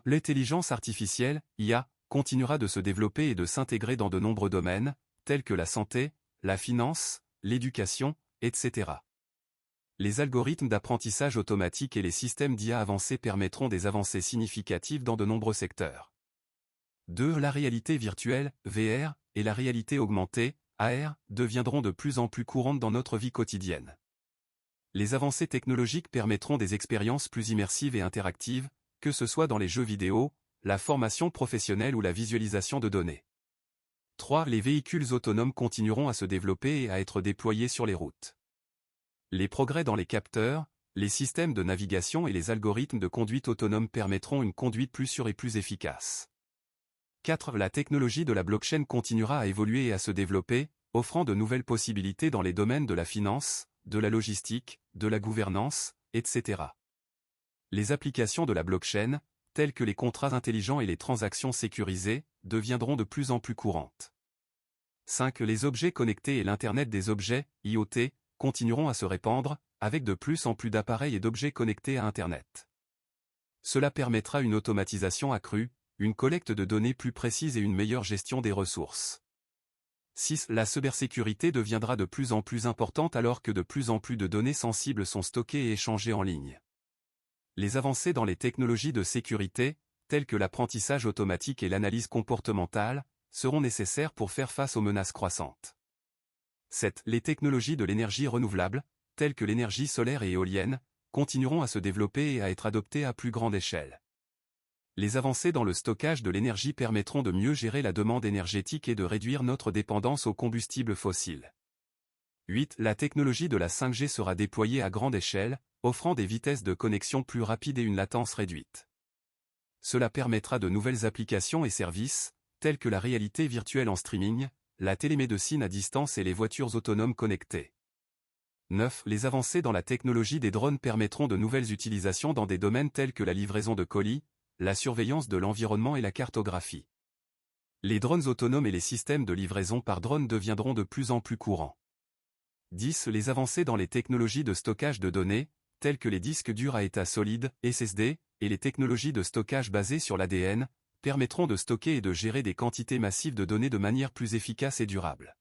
L'intelligence artificielle, IA, continuera de se développer et de s'intégrer dans de nombreux domaines, tels que la santé, la finance, l'éducation, etc. Les algorithmes d'apprentissage automatique et les systèmes d'IA avancés permettront des avancées significatives dans de nombreux secteurs. 2. La réalité virtuelle, VR, et la réalité augmentée, AR, deviendront de plus en plus courantes dans notre vie quotidienne. Les avancées technologiques permettront des expériences plus immersives et interactives, que ce soit dans les jeux vidéo, la formation professionnelle ou la visualisation de données. 3. Les véhicules autonomes continueront à se développer et à être déployés sur les routes. Les progrès dans les capteurs, les systèmes de navigation et les algorithmes de conduite autonome permettront une conduite plus sûre et plus efficace. 4. La technologie de la blockchain continuera à évoluer et à se développer, offrant de nouvelles possibilités dans les domaines de la finance, de la logistique, de la gouvernance, etc. Les applications de la blockchain, telles que les contrats intelligents et les transactions sécurisées, deviendront de plus en plus courantes. 5. Les objets connectés et l'Internet des objets, IoT, continueront à se répandre, avec de plus en plus d'appareils et d'objets connectés à Internet. Cela permettra une automatisation accrue, une collecte de données plus précise et une meilleure gestion des ressources. 6. La cybersécurité deviendra de plus en plus importante alors que de plus en plus de données sensibles sont stockées et échangées en ligne. Les avancées dans les technologies de sécurité, telles que l'apprentissage automatique et l'analyse comportementale, seront nécessaires pour faire face aux menaces croissantes. 7. Les technologies de l'énergie renouvelable, telles que l'énergie solaire et éolienne, continueront à se développer et à être adoptées à plus grande échelle. Les avancées dans le stockage de l'énergie permettront de mieux gérer la demande énergétique et de réduire notre dépendance aux combustibles fossiles. 8. La technologie de la 5G sera déployée à grande échelle, offrant des vitesses de connexion plus rapides et une latence réduite. Cela permettra de nouvelles applications et services, tels que la réalité virtuelle en streaming, la télémédecine à distance et les voitures autonomes connectées. 9. Les avancées dans la technologie des drones permettront de nouvelles utilisations dans des domaines tels que la livraison de colis, la surveillance de l'environnement et la cartographie. Les drones autonomes et les systèmes de livraison par drone deviendront de plus en plus courants. 10. Les avancées dans les technologies de stockage de données, telles que les disques durs à état solide, SSD, et les technologies de stockage basées sur l'ADN, permettront de stocker et de gérer des quantités massives de données de manière plus efficace et durable.